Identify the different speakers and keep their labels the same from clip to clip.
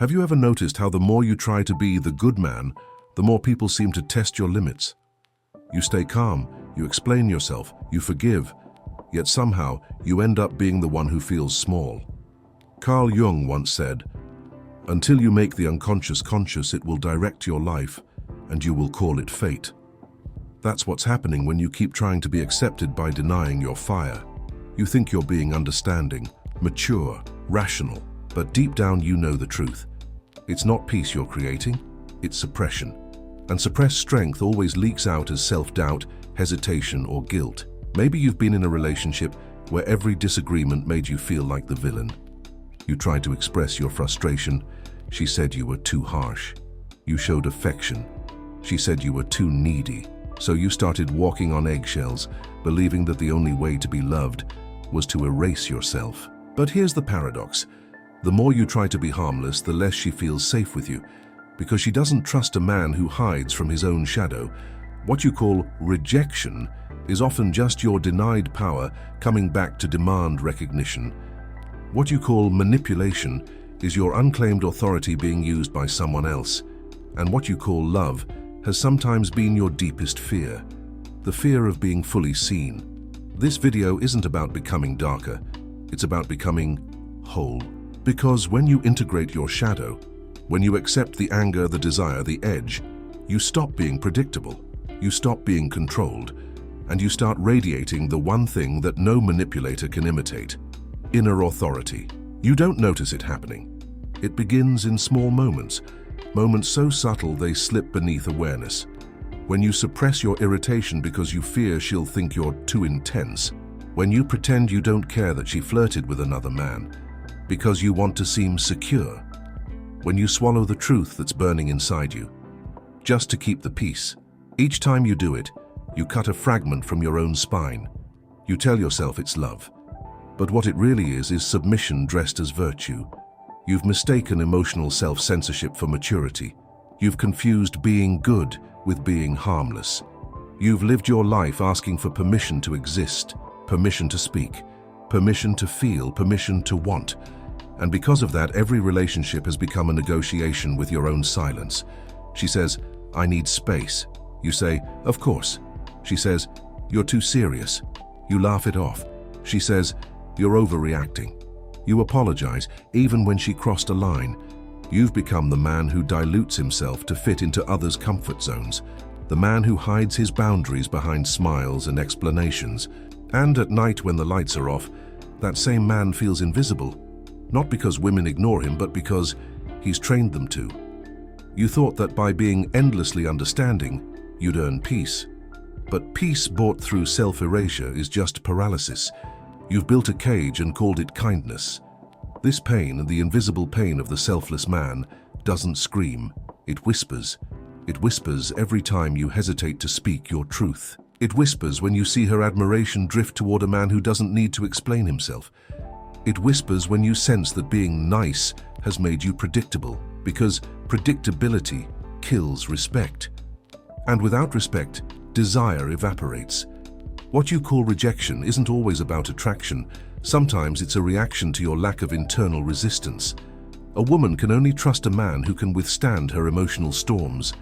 Speaker 1: Have you ever noticed how the more you try to be the good man, the more people seem to test your limits? You stay calm, you explain yourself, you forgive, yet somehow you end up being the one who feels small. Carl Jung once said, "Until you make the unconscious conscious, it will direct your life, and you will call it fate." That's what's happening when you keep trying to be accepted by denying your fire. You think you're being understanding, mature, rational, but deep down you know the truth. It's not peace you're creating, it's suppression. And suppressed strength always leaks out as self-doubt, hesitation, or guilt. Maybe you've been in a relationship where every disagreement made you feel like the villain. You tried to express your frustration. She said you were too harsh. You showed affection. She said you were too needy. So you started walking on eggshells, believing that the only way to be loved was to erase yourself. But here's the paradox. The more you try to be harmless, the less she feels safe with you, because she doesn't trust a man who hides from his own shadow. What you call rejection is often just your denied power coming back to demand recognition. What you call manipulation is your unclaimed authority being used by someone else. And what you call love has sometimes been your deepest fear, the fear of being fully seen. This video isn't about becoming darker, it's about becoming whole. Because when you integrate your shadow, when you accept the anger, the desire, the edge, you stop being predictable, you stop being controlled, and you start radiating the one thing that no manipulator can imitate: inner authority. You don't notice it happening. It begins in small moments, moments so subtle they slip beneath awareness. When you suppress your irritation because you fear she'll think you're too intense. When you pretend you don't care that she flirted with another man because you want to seem secure. When you swallow the truth that's burning inside you, just to keep the peace. Each time you do it, you cut a fragment from your own spine. You tell yourself it's love. But what it really is submission dressed as virtue. You've mistaken emotional self-censorship for maturity. You've confused being good with being harmless. You've lived your life asking for permission to exist, permission to speak, permission to feel, permission to want. And because of that, every relationship has become a negotiation with your own silence. She says, "I need space." You say, "Of course." She says, "You're too serious." You laugh it off. She says, "You're overreacting." You apologize, even when she crossed a line. You've become the man who dilutes himself to fit into others' comfort zones, the man who hides his boundaries behind smiles and explanations. And at night when the lights are off, that same man feels invisible. Not because women ignore him, but because he's trained them to. You thought that by being endlessly understanding, you'd earn peace. But peace bought through self-erasure is just paralysis. You've built a cage and called it kindness. This pain, the invisible pain of the selfless man, doesn't scream. It whispers. It whispers every time you hesitate to speak your truth. It whispers when you see her admiration drift toward a man who doesn't need to explain himself. It whispers when you sense that being nice has made you predictable, because predictability kills respect. And without respect, desire evaporates. What you call rejection isn't always about attraction. Sometimes it's a reaction to your lack of internal resistance. A woman can only trust a man who can withstand her emotional storms.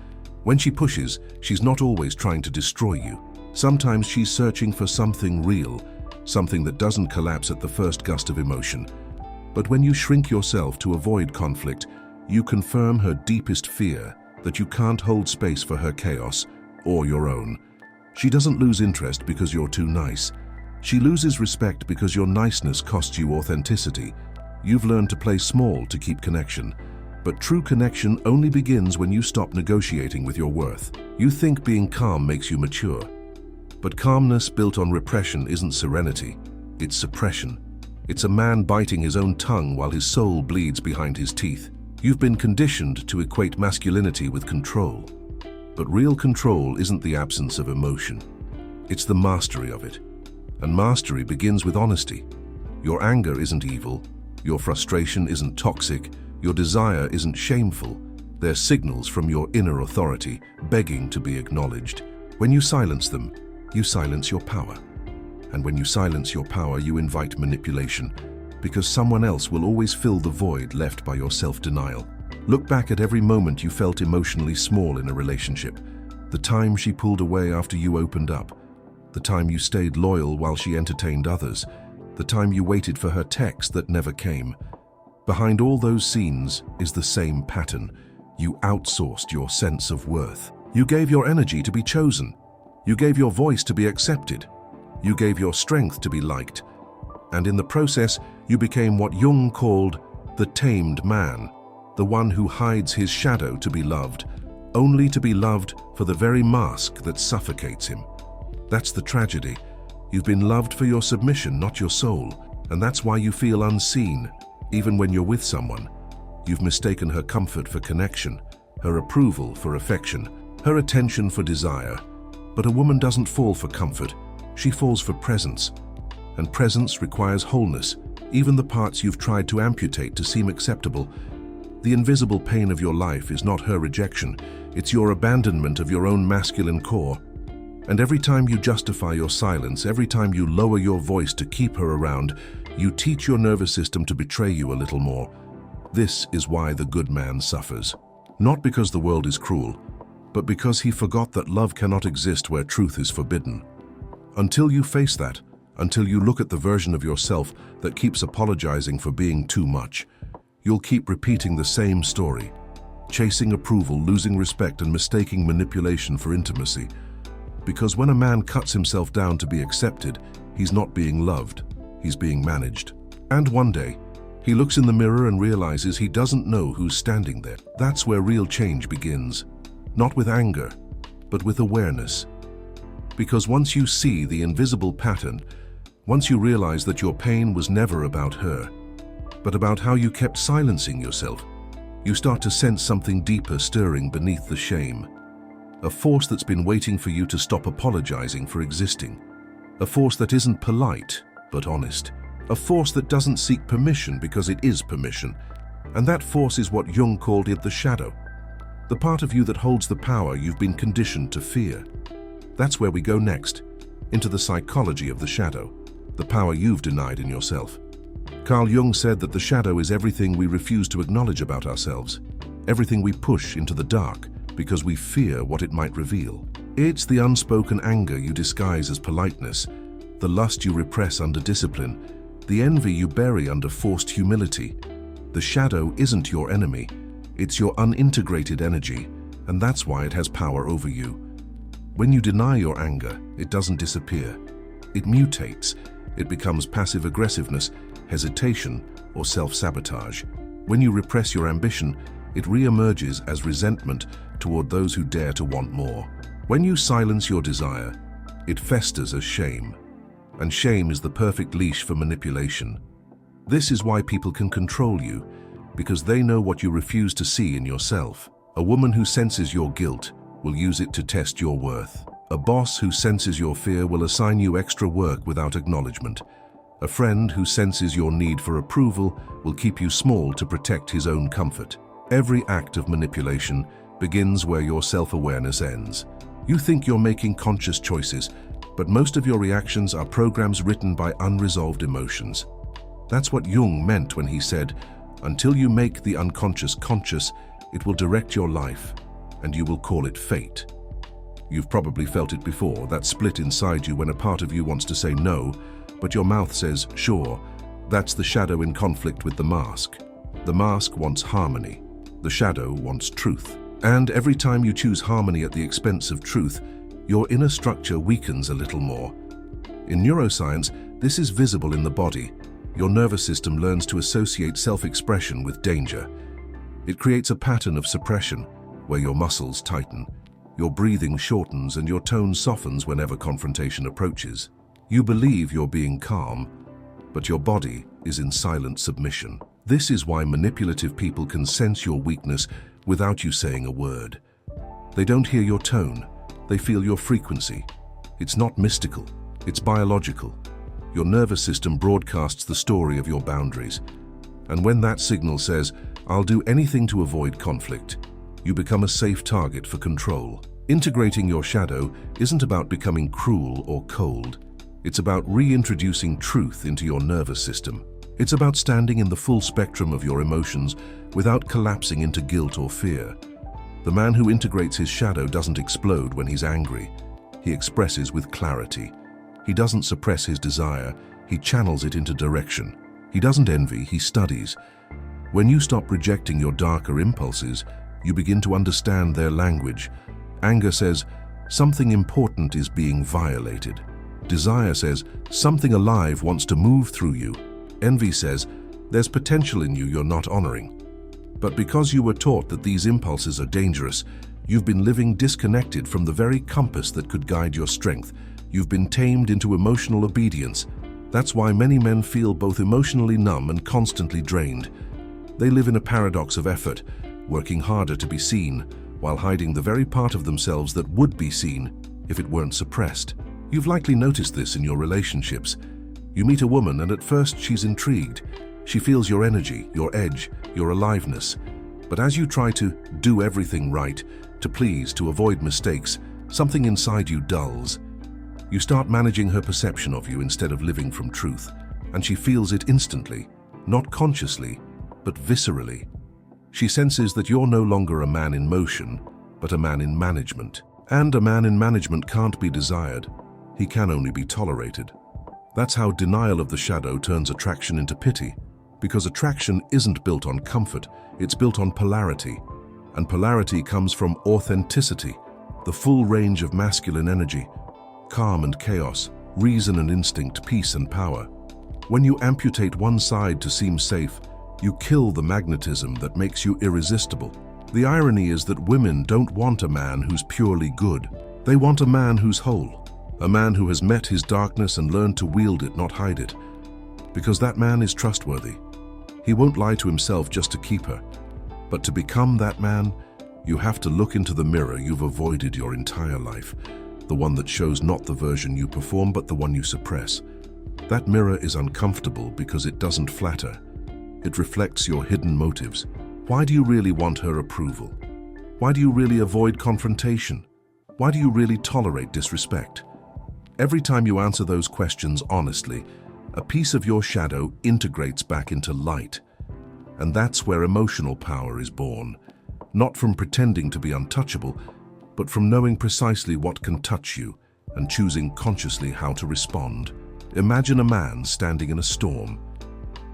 Speaker 1: When she pushes, she's not always trying to destroy you. Sometimes she's searching for something real, something that doesn't collapse at the first gust of emotion. But when you shrink yourself to avoid conflict, you confirm her deepest fear, that you can't hold space for her chaos or your own. She doesn't lose interest because you're too nice. She loses respect because your niceness costs you authenticity. You've learned to play small to keep connection. But true connection only begins when you stop negotiating with your worth. You think being calm makes you mature. But calmness built on repression isn't serenity, it's suppression. It's a man biting his own tongue while his soul bleeds behind his teeth. You've been conditioned to equate masculinity with control. But real control isn't the absence of emotion. It's the mastery of it. And mastery begins with honesty. Your anger isn't evil, your frustration isn't toxic, your desire isn't shameful. They're signals from your inner authority, begging to be acknowledged. When you silence them, you silence your power. And when you silence your power, you invite manipulation, because someone else will always fill the void left by your self-denial. Look back at every moment you felt emotionally small in a relationship. The time she pulled away after you opened up. The time you stayed loyal while she entertained others. The time you waited for her text that never came. Behind all those scenes is the same pattern. You outsourced your sense of worth. You gave your energy to be chosen. You gave your voice to be accepted. You gave your strength to be liked. And in the process, you became what Jung called the tamed man, the one who hides his shadow to be loved, only to be loved for the very mask that suffocates him. That's the tragedy. You've been loved for your submission, not your soul, and that's why you feel unseen, even when you're with someone. You've mistaken her comfort for connection, her approval for affection, her attention for desire. But a woman doesn't fall for comfort, she falls for presence. And presence requires wholeness, even the parts you've tried to amputate to seem acceptable. The invisible pain of your life is not her rejection, it's your abandonment of your own masculine core. And every time you justify your silence, every time you lower your voice to keep her around, you teach your nervous system to betray you a little more. This is why the good man suffers. Not because the world is cruel, but because he forgot that love cannot exist where truth is forbidden. Until you face that, until you look at the version of yourself that keeps apologizing for being too much, you'll keep repeating the same story, chasing approval, losing respect, and mistaking manipulation for intimacy. Because when a man cuts himself down to be accepted, he's not being loved, he's being managed. And one day, he looks in the mirror and realizes he doesn't know who's standing there. That's where real change begins. Not with anger, but with awareness. Because once you see the invisible pattern, once you realize that your pain was never about her, but about how you kept silencing yourself, you start to sense something deeper stirring beneath the shame. A force that's been waiting for you to stop apologizing for existing. A force that isn't polite, but honest. A force that doesn't seek permission because it is permission. And that force is what Jung called it the shadow. The part of you that holds the power you've been conditioned to fear. That's where we go next, into the psychology of the shadow, the power you've denied in yourself. Carl Jung said that the shadow is everything we refuse to acknowledge about ourselves, everything we push into the dark because we fear what it might reveal. It's the unspoken anger you disguise as politeness, the lust you repress under discipline, the envy you bury under forced humility. The shadow isn't your enemy, it's your unintegrated energy, and that's why it has power over you. When you deny your anger, it doesn't disappear. It mutates. It becomes passive aggressiveness, hesitation, or self-sabotage. When you repress your ambition, it re-emerges as resentment toward those who dare to want more. When you silence your desire, it festers as shame. And shame is the perfect leash for manipulation. This is why people can control you, because they know what you refuse to see in yourself. A woman who senses your guilt will use it to test your worth. A boss who senses your fear will assign you extra work without acknowledgement. A friend who senses your need for approval will keep you small to protect his own comfort. Every act of manipulation begins where your self-awareness ends. You think you're making conscious choices, but most of your reactions are programs written by unresolved emotions. That's what Jung meant when he said, until you make the unconscious conscious, it will direct your life, and you will call it fate. You've probably felt it before, that split inside you when a part of you wants to say no, but your mouth says sure. That's the shadow in conflict with the mask. The mask wants harmony. The shadow wants truth. And every time you choose harmony at the expense of truth, your inner structure weakens a little more. In neuroscience, this is visible in the body. Your nervous system learns to associate self-expression with danger. It creates a pattern of suppression, where your muscles tighten, your breathing shortens, and your tone softens whenever confrontation approaches. You believe you're being calm, but your body is in silent submission. This is why manipulative people can sense your weakness without you saying a word. They don't hear your tone, they feel your frequency. It's not mystical, it's biological. Your nervous system broadcasts the story of your boundaries. And when that signal says, I'll do anything to avoid conflict, you become a safe target for control. Integrating your shadow isn't about becoming cruel or cold. It's about reintroducing truth into your nervous system. It's about standing in the full spectrum of your emotions without collapsing into guilt or fear. The man who integrates his shadow doesn't explode when he's angry. He expresses with clarity. He doesn't suppress his desire, he channels it into direction. He doesn't envy, he studies. When you stop rejecting your darker impulses, you begin to understand their language. Anger says, something important is being violated. Desire says, something alive wants to move through you. Envy says, there's potential in you you're not honoring. But because you were taught that these impulses are dangerous, you've been living disconnected from the very compass that could guide your strength. You've been tamed into emotional obedience. That's why many men feel both emotionally numb and constantly drained. They live in a paradox of effort, working harder to be seen, while hiding the very part of themselves that would be seen if it weren't suppressed. You've likely noticed this in your relationships. You meet a woman and at first she's intrigued. She feels your energy, your edge, your aliveness. But as you try to do everything right, to please, to avoid mistakes, something inside you dulls. You start managing her perception of you instead of living from truth, and she feels it instantly, not consciously, but viscerally. She senses that you're no longer a man in motion, but a man in management. And a man in management can't be desired. He can only be tolerated. That's how denial of the shadow turns attraction into pity, because attraction isn't built on comfort, it's built on polarity. And polarity comes from authenticity, the full range of masculine energy, calm and chaos, reason and instinct, peace and power. When you amputate one side to seem safe, you kill the magnetism that makes you irresistible. The irony is that women don't want a man who's purely good. They want a man who's whole, a man who has met his darkness and learned to wield it, not hide it. Because that man is trustworthy. He won't lie to himself just to keep her. But to become that man, you have to look into the mirror you've avoided your entire life, the one that shows not the version you perform, but the one you suppress. That mirror is uncomfortable because it doesn't flatter. It reflects your hidden motives. Why do you really want her approval? Why do you really avoid confrontation? Why do you really tolerate disrespect? Every time you answer those questions honestly, a piece of your shadow integrates back into light. And that's where emotional power is born. Not from pretending to be untouchable, but from knowing precisely what can touch you and choosing consciously how to respond. Imagine a man standing in a storm.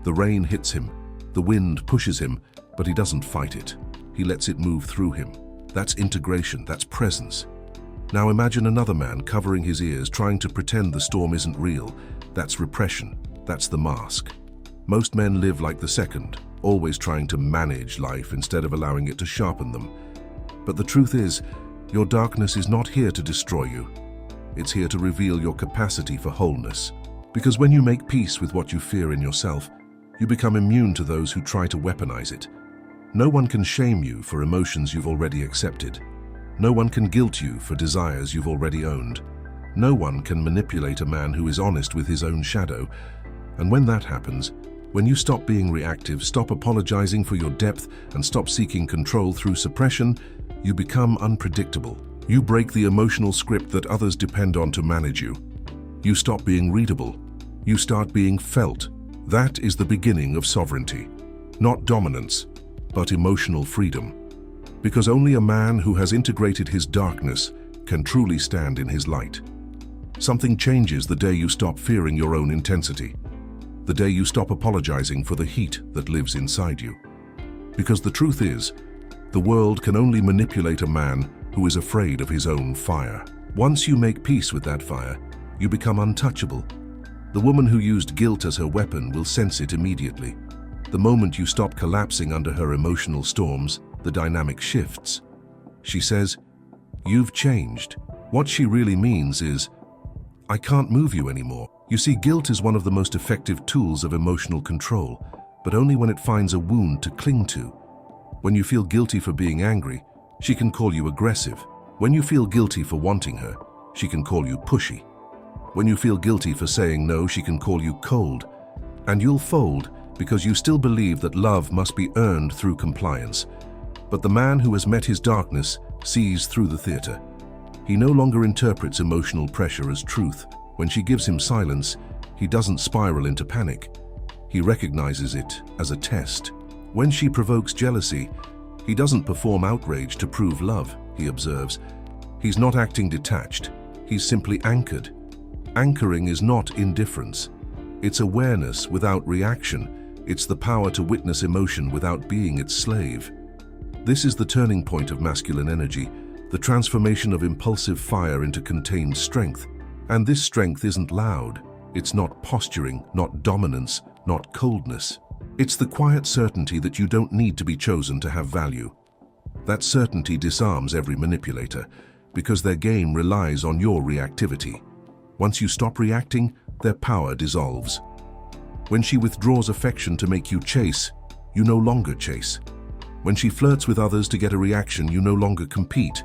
Speaker 1: The rain hits him, the wind pushes him, but he doesn't fight it. He lets it move through him. That's integration, that's presence. Now imagine another man covering his ears, trying to pretend the storm isn't real. That's repression, that's the mask. Most men live like the second, always trying to manage life instead of allowing it to sharpen them. But the truth is, your darkness is not here to destroy you. It's here to reveal your capacity for wholeness. Because when you make peace with what you fear in yourself, you become immune to those who try to weaponize it. No one can shame you for emotions you've already accepted. No one can guilt you for desires you've already owned. No one can manipulate a man who is honest with his own shadow. And when that happens, when you stop being reactive, stop apologizing for your depth, and stop seeking control through suppression, you become unpredictable. You break the emotional script that others depend on to manage you. You stop being readable. You start being felt. That is the beginning of sovereignty. Not dominance, but emotional freedom. Because only a man who has integrated his darkness can truly stand in his light. Something changes the day you stop fearing your own intensity. The day you stop apologizing for the heat that lives inside you. Because the truth is, the world can only manipulate a man who is afraid of his own fire. Once you make peace with that fire, you become untouchable. The woman who used guilt as her weapon will sense it immediately. The moment you stop collapsing under her emotional storms, the dynamic shifts. She says, "You've changed." What she really means is, "I can't move you anymore." You see, guilt is one of the most effective tools of emotional control, but only when it finds a wound to cling to. When you feel guilty for being angry, she can call you aggressive. When you feel guilty for wanting her, she can call you pushy. When you feel guilty for saying no, she can call you cold. And you'll fold because you still believe that love must be earned through compliance. But the man who has met his darkness sees through the theater. He no longer interprets emotional pressure as truth. When she gives him silence, he doesn't spiral into panic. He recognizes it as a test. When she provokes jealousy, he doesn't perform outrage to prove love, he observes. He's not acting detached, he's simply anchored. Anchoring is not indifference. It's awareness without reaction. It's the power to witness emotion without being its slave. This is the turning point of masculine energy, the transformation of impulsive fire into contained strength. And this strength isn't loud. It's not posturing, not dominance, not coldness. It's the quiet certainty that you don't need to be chosen to have value. That certainty disarms every manipulator, because their game relies on your reactivity. Once you stop reacting, their power dissolves. When she withdraws affection to make you chase, you no longer chase. When she flirts with others to get a reaction, you no longer compete.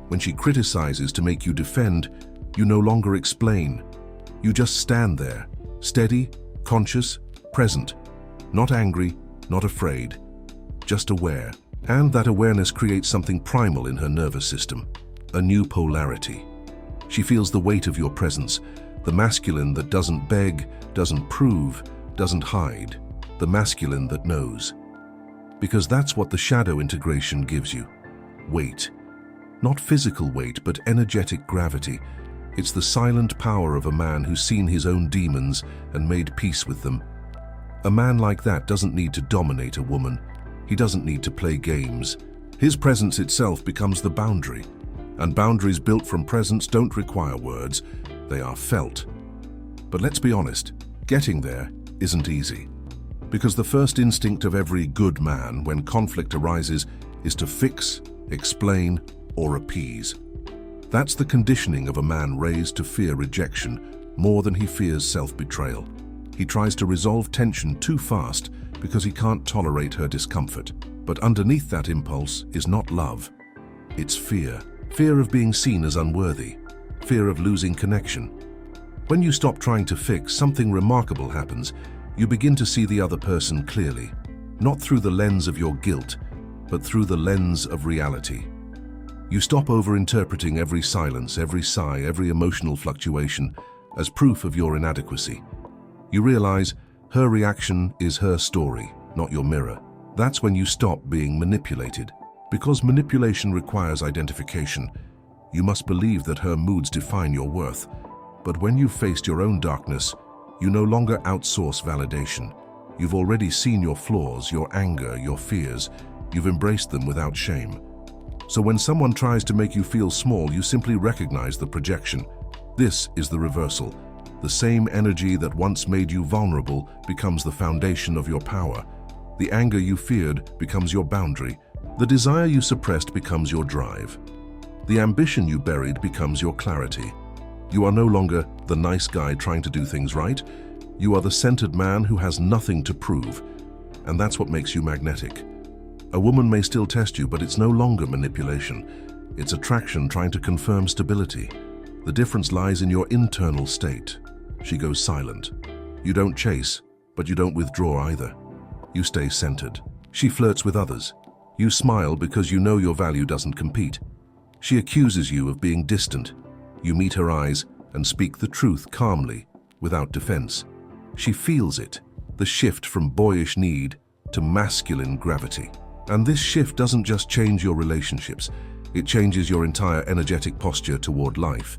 Speaker 1: When she criticizes to make you defend, you no longer explain. You just stand there, steady, conscious, present. Not angry, not afraid, just aware. And that awareness creates something primal in her nervous system, a new polarity. She feels the weight of your presence, the masculine that doesn't beg, doesn't prove, doesn't hide, the masculine that knows. Because that's what the shadow integration gives you. Weight. Not physical weight, but energetic gravity. It's the silent power of a man who's seen his own demons and made peace with them. A man like that doesn't need to dominate a woman. He doesn't need to play games. His presence itself becomes the boundary. And boundaries built from presence don't require words, they are felt. But let's be honest, getting there isn't easy. Because the first instinct of every good man when conflict arises is to fix, explain, or appease. That's the conditioning of a man raised to fear rejection more than he fears self-betrayal. He tries to resolve tension too fast because he can't tolerate her discomfort. But underneath that impulse is not love, it's fear. Fear of being seen as unworthy, fear of losing connection. When you stop trying to fix, something remarkable happens. You begin to see the other person clearly, not through the lens of your guilt, but through the lens of reality. You stop over-interpreting every silence, every sigh, every emotional fluctuation as proof of your inadequacy. You realize her reaction is her story, not your mirror. That's when you stop being manipulated. Because manipulation requires identification, you must believe that her moods define your worth. But when you've faced your own darkness, you no longer outsource validation. You've already seen your flaws, your anger, your fears. You've embraced them without shame. So when someone tries to make you feel small, you simply recognize the projection. This is the reversal. The same energy that once made you vulnerable becomes the foundation of your power. The anger you feared becomes your boundary. The desire you suppressed becomes your drive. The ambition you buried becomes your clarity. You are no longer the nice guy trying to do things right. You are the centered man who has nothing to prove. And that's what makes you magnetic. A woman may still test you, but it's no longer manipulation. It's attraction trying to confirm stability. The difference lies in your internal state. She goes silent. You don't chase, but you don't withdraw either. You stay centered. She flirts with others. You smile because you know your value doesn't compete. She accuses you of being distant. You meet her eyes and speak the truth calmly, without defense. She feels it, the shift from boyish need to masculine gravity. And this shift doesn't just change your relationships, it changes your entire energetic posture toward life.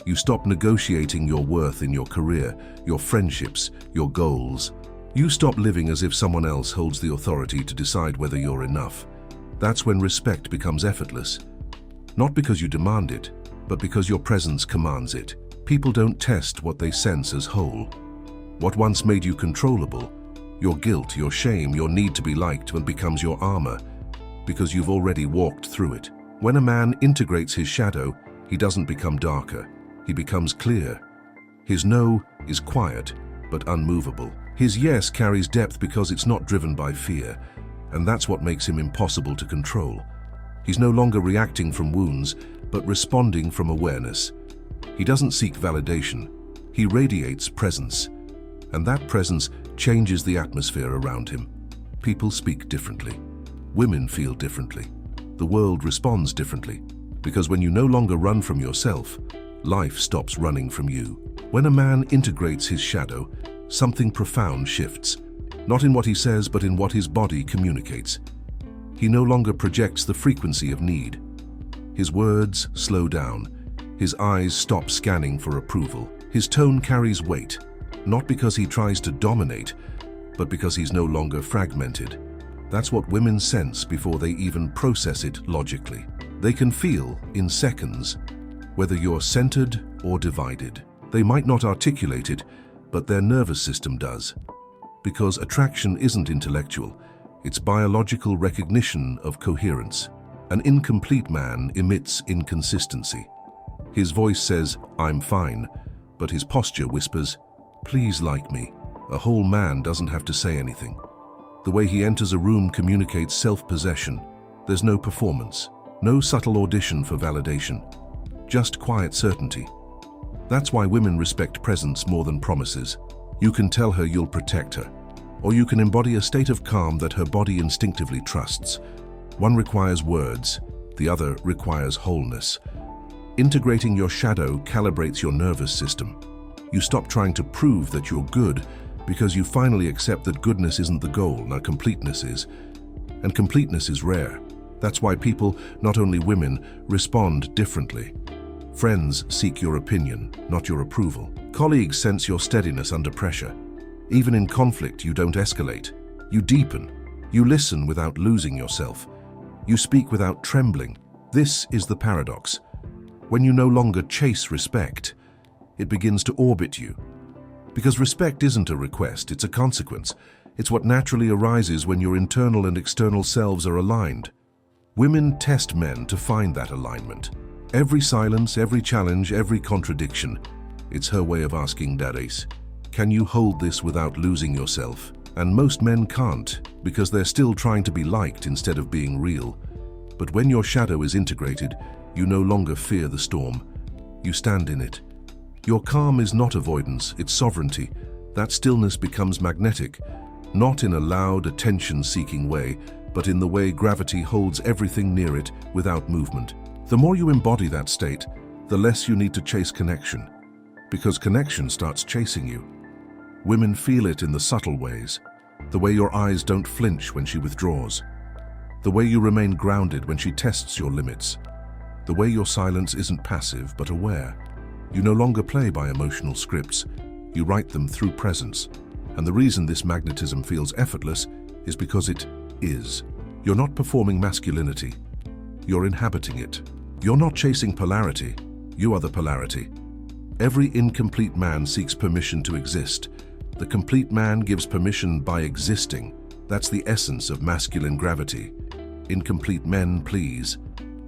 Speaker 1: You stop negotiating your worth in your career, your friendships, your goals. You stop living as if someone else holds the authority to decide whether you're enough. That's when respect becomes effortless. Not because you demand it, but because your presence commands it. People don't test what they sense as whole. What once made you controllable, your guilt, your shame, your need to be liked, becomes your armor, because you've already walked through it. When a man integrates his shadow, he doesn't become darker, he becomes clear. His no is quiet, but unmovable. His yes carries depth because it's not driven by fear, and that's what makes him impossible to control. He's no longer reacting from wounds, but responding from awareness. He doesn't seek validation, he radiates presence, and that presence changes the atmosphere around him. People speak differently. Women feel differently. The world responds differently, because when you no longer run from yourself, life stops running from you. When a man integrates his shadow, something profound shifts. not in what he says, but in what his body communicates. He no longer projects the frequency of need. His words slow down. His eyes stop scanning for approval. His tone carries weight, not because he tries to dominate, but because he's no longer fragmented. That's what women sense before they even process it logically. They can feel, in seconds, whether you're centered or divided. They might not articulate it, but their nervous system does. Because attraction isn't intellectual, it's biological recognition of coherence. An incomplete man emits inconsistency. His voice says, "I'm fine," but his posture whispers, "Please like me." A whole man doesn't have to say anything. The way he enters a room communicates self-possession. There's no performance, no subtle audition for validation, just quiet certainty. That's why women respect presence more than promises. You can tell her you'll protect her, or you can embody a state of calm that her body instinctively trusts. One requires words, the other requires wholeness. Integrating your shadow calibrates your nervous system. You stop trying to prove that you're good because you finally accept that goodness isn't the goal, now completeness is. And completeness is rare. That's why people, not only women, respond differently. Friends seek your opinion, not your approval. Colleagues sense your steadiness under pressure. Even in conflict, you don't escalate. You deepen. You listen without losing yourself. You speak without trembling. This is the paradox. When you no longer chase respect, it begins to orbit you. Because respect isn't a request, it's a consequence. It's what naturally arises when your internal and external selves are aligned. Women test men to find that alignment. Every silence, every challenge, every contradiction. It's her way of asking Dadace, can you hold this without losing yourself? And most men can't, because they're still trying to be liked instead of being real. But when your shadow is integrated, you no longer fear the storm. You stand in it. Your calm is not avoidance, it's sovereignty. That stillness becomes magnetic, not in a loud, attention-seeking way, but in the way gravity holds everything near it without movement. The more you embody that state, the less you need to chase connection, because connection starts chasing you. Women feel it in the subtle ways, the way your eyes don't flinch when she withdraws, the way you remain grounded when she tests your limits, the way your silence isn't passive but aware. You no longer play by emotional scripts, you write them through presence. And the reason this magnetism feels effortless is because it is. You're not performing masculinity, you're inhabiting it. You're not chasing polarity, you are the polarity. Every incomplete man seeks permission to exist. The complete man gives permission by existing. That's the essence of masculine gravity. Incomplete men please.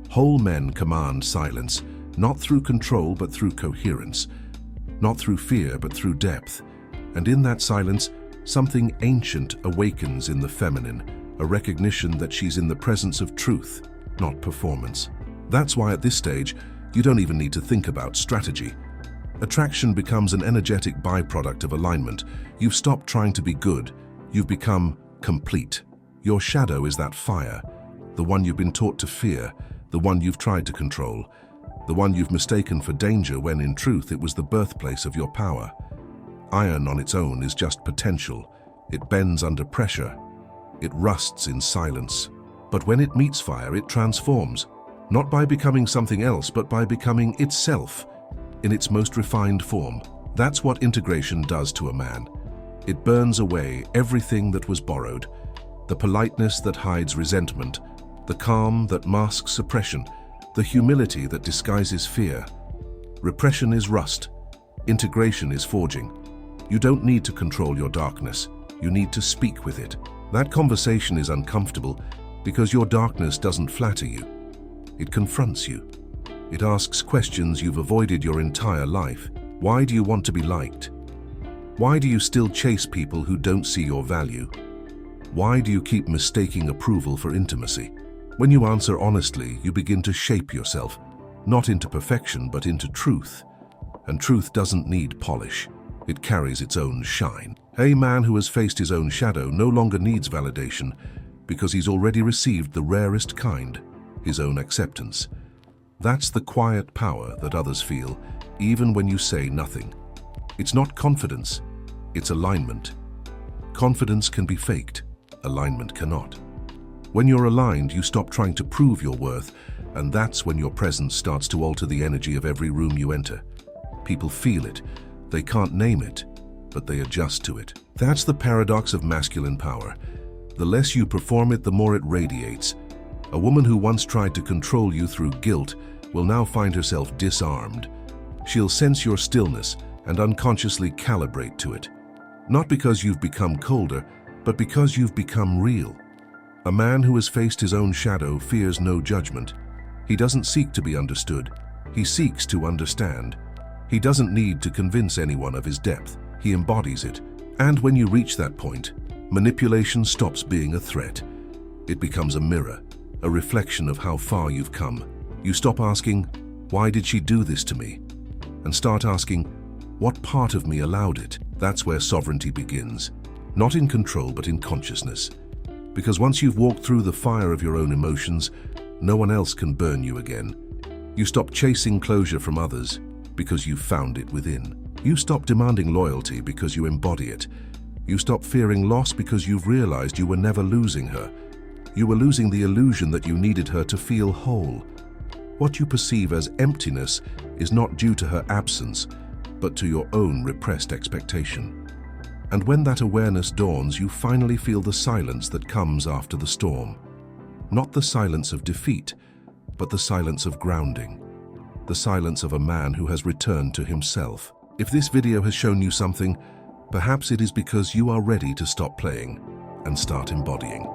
Speaker 1: Whole men command silence, not through control but through coherence, not through fear but through depth. And in that silence, something ancient awakens in the feminine, a recognition that she's in the presence of truth, not performance. That's why at this stage, you don't even need to think about strategy. Attraction becomes an energetic byproduct of alignment. You've stopped trying to be good, you've become complete. Your shadow is that fire, the one you've been taught to fear, the one you've tried to control, the one you've mistaken for danger when in truth it was the birthplace of your power. Iron on its own is just potential. It bends under pressure. It rusts in silence. But when it meets fire, it transforms, not by becoming something else, but by becoming itself, in its most refined form. That's what integration does to a man. It burns away everything that was borrowed, the politeness that hides resentment, the calm that masks suppression, the humility that disguises fear. Repression is rust. Integration is forging. You don't need to control your darkness. You need to speak with it. That conversation is uncomfortable because your darkness doesn't flatter you. It confronts you. It asks questions you've avoided your entire life. Why do you want to be liked? Why do you still chase people who don't see your value? Why do you keep mistaking approval for intimacy? When you answer honestly, you begin to shape yourself, not into perfection, but into truth. And truth doesn't need polish. It carries its own shine. A man who has faced his own shadow no longer needs validation because he's already received the rarest kind, his own acceptance. That's the quiet power that others feel, even when you say nothing. It's not confidence, it's alignment. Confidence can be faked, alignment cannot. When you're aligned, you stop trying to prove your worth, and that's when your presence starts to alter the energy of every room you enter. People feel it. They can't name it, but they adjust to it. That's the paradox of masculine power. The less you perform it, the more it radiates. A woman who once tried to control you through guilt will now find herself disarmed. She'll sense your stillness and unconsciously calibrate to it. Not because you've become colder, but because you've become real. A man who has faced his own shadow fears no judgment. He doesn't seek to be understood. He seeks to understand. He doesn't need to convince anyone of his depth. He embodies it. And when you reach that point, manipulation stops being a threat. It becomes a mirror, a reflection of how far you've come. You stop asking, "Why did she do this to me?" and start asking, "What part of me allowed it?" That's where sovereignty begins. Not in control, but in consciousness. Because once you've walked through the fire of your own emotions, no one else can burn you again. You stop chasing closure from others because you've found it within. You stop demanding loyalty because you embody it. You stop fearing loss because you've realized you were never losing her. You were losing the illusion that you needed her to feel whole. What you perceive as emptiness is not due to her absence, but to your own repressed expectation. And when that awareness dawns, you finally feel the silence that comes after the storm. Not the silence of defeat, but the silence of grounding. The silence of a man who has returned to himself. If this video has shown you something, perhaps it is because you are ready to stop playing and start embodying.